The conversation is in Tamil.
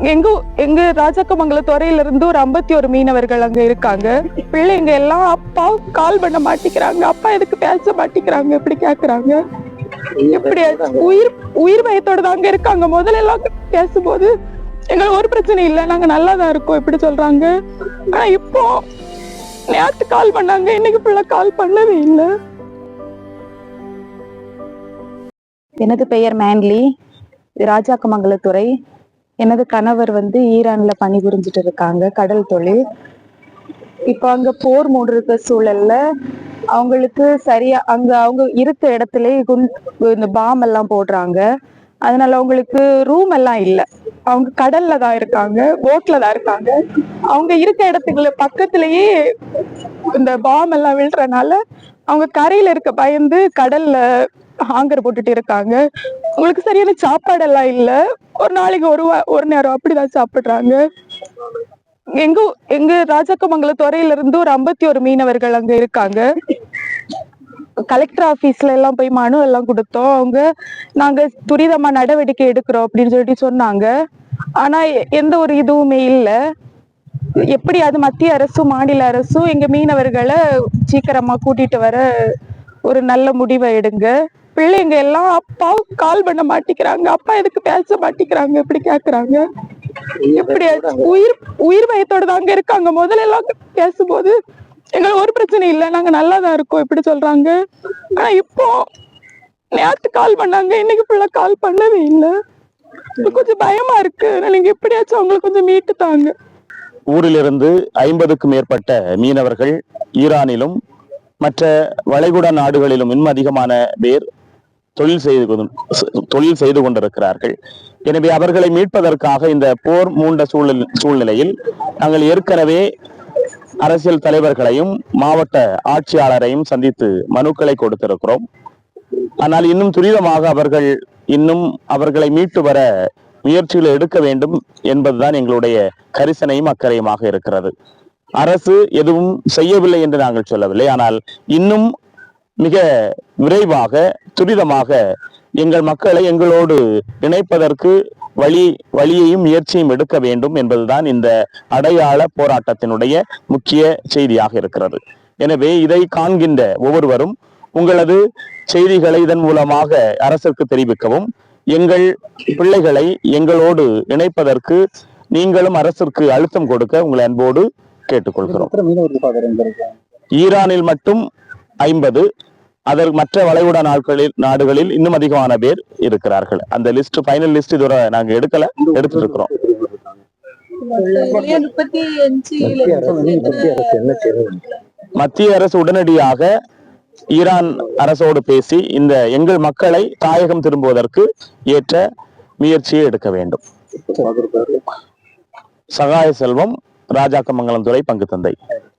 எங்க எங்க ராஜாக்கமங்கல துறையில இருந்து ஒரு 51 மீனவர்கள் அங்க இருக்காங்க. பிள்ளைங்க எல்லாம் அப்பா கால் பண்ண மாட்டேங்கிறாங்க, அப்பா எதுக்கு பேச மாட்டேங்கிறாங்க இப்படி கேக்குறாங்க. எப்படி உயிர் உயிர் பயத்தோட தாங்க இருக்காங்க. முதல்ல எல்லாம் பேசும்போது எங்களுக்கு ஒரு பிரச்சனை இல்லை, நாங்க நல்லாதான் இருக்கோம் இப்படி சொல்றாங்க. ஆனா இப்போ நேத்து கால் பண்ணாங்க, இன்னைக்கு ஃபுல்லா கால் பண்ணவே இல்லை. எனது பெயர் மேன்லி, ராஜாக்கமங்கலத்துறை. எனது கணவர் ஈரான்ல பணிபுரிஞ்சிட்டு இருக்காங்க, கடல் தொழில். இப்ப அங்க போர் மூடு இருக்க சூழல்ல அவங்களுக்கு சரியா அங்க அவங்க இருக்க இடத்துல இந்த பாம் எல்லாம் போடுறாங்க. அதனால அவங்களுக்கு ரூம் எல்லாம் இல்ல. அவங்க கடல்ல தான் இருக்காங்க, போட்ல தான் இருக்காங்க. அவங்க இருக்க இடத்துக்குள்ள பக்கத்திலேயே இந்த பாம் எல்லாம் விழுறனால அவங்க கரையில இருக்க பயந்து கடல்ல ஹாங்கர் போட்டுட்டு இருக்காங்க. உங்களுக்கு சரியான சாப்பாடு எல்லாம் இல்ல. ஒரு நாளைக்கு ஒரு நேரம் அப்படிதான் சாப்பிடுறாங்க. எங்க எங்க ராஜாக்கமங்கல துறையில இருந்து ஒரு 51 மீனவர்கள் அங்க இருக்காங்க. கலெக்டர் ஆபீஸ்ல எல்லாம் போய் மனு எல்லாம் கொடுத்தோம். அவங்க நாங்க துரிதமா நடவடிக்கை எடுக்கிறோம் அப்படின்னு சொல்லிட்டு சொன்னாங்க. ஆனா எந்த ஒரு இதுவுமே இல்ல. எப்படி அது மத்திய அரசும் மாநில அரசும் எங்க மீனவர்களை சீக்கிரமா கூட்டிட்டு வர ஒரு நல்ல முடிவை எடுங்க. பிள்ளைங்க எல்லாம் அப்பா கால் பண்ண மாட்டேங்கிறாங்க, அப்பா எதுக்கு பேச மாட்டேங்கிறாங்க இப்படி கேக்குறாங்க. எப்படி உயிர் உயிர் பயத்தோட தாங்க இருக்காங்க. முதல்ல எல்லாம் பேசும்போது எங்களுக்கு ஒரு பிரச்சனை இல்லை, நாங்க நல்லாதான் இருக்கோம் இப்படி சொல்றாங்க. ஆனா இப்போ நேத்து கால் பண்ணாங்க, இன்னைக்கு ஃபுல்லா கால் பண்ணவே இல்லை. கொஞ்சம் பயமா இருக்கு. நீங்க எப்படியாச்சும் அவங்களுக்கு கொஞ்சம் மீட்டு தாங்க. ஊரிலிருந்து 50க்கும் மேற்பட்ட மீனவர்கள் ஈரானிலும் மற்ற வளைகுடா நாடுகளிலும் இன்னும் அதிகமான பேர் தொழில் செய்து கொண்டிருக்கிறார்கள். எனவே அவர்களை மீட்பதற்காக இந்த போர் மூண்ட சூழ்நிலையில் நாங்கள் ஏற்கனவே அரசியல் தலைவர்களையும் மாவட்ட ஆட்சியாளரையும் சந்தித்து மனுக்களை கொடுத்திருக்கிறோம். ஆனால் இன்னும் துரிதமாக அவர்களை மீட்டு வர முயற்சிகளை எடுக்க வேண்டும் என்பதுதான் எங்களுடைய கரிசனையும் அக்கறையுமாக இருக்கிறது. அரசு எதுவும் செய்யவில்லை என்று நாங்கள் சொல்லவில்லை. ஆனால் இன்னும் மிக விரைவாக துரிதமாக எங்கள் மக்களை எங்களோடு இணைப்பதற்கு வழியையும் முயற்சியும் எடுக்க வேண்டும் என்பதுதான் இந்த அடையாள போராட்டத்தினுடைய முக்கிய செய்தியாக இருக்கிறது. எனவே இதை காண்கின்ற ஒவ்வொருவரும் உங்களது செய்திகளை இதன் மூலமாக அரசுக்கு தெரிவிக்கவும், எங்கள் பிள்ளைகளை எங்களோடு இணைப்பதற்கு நீங்களும் அரசிற்கு அழுத்தம் கொடுக்க உங்களை அன்போடு கேட்டுக்கொள்கிறோம். ஈரானில் மட்டும் 50, அதற்கு மற்ற வளைகுடா நாடுகளில் இன்னும் அதிகமான பேர் இருக்கிறார்கள். அந்த லிஸ்ட் ஃபைனல் லிஸ்ட் இதுவரை நாங்க எடுத்துட்டு இருக்கிறோம். மத்திய அரசு உடனடியாக ஈரான் அரசோடு பேசி இந்த எங்கள் மக்களை தாயகம் திரும்புவதற்கு ஏற்ற முயற்சியை எடுக்க வேண்டும். சகாய செல்வம், ராஜாக்கமங்கலம் துறை பங்கு தந்தை.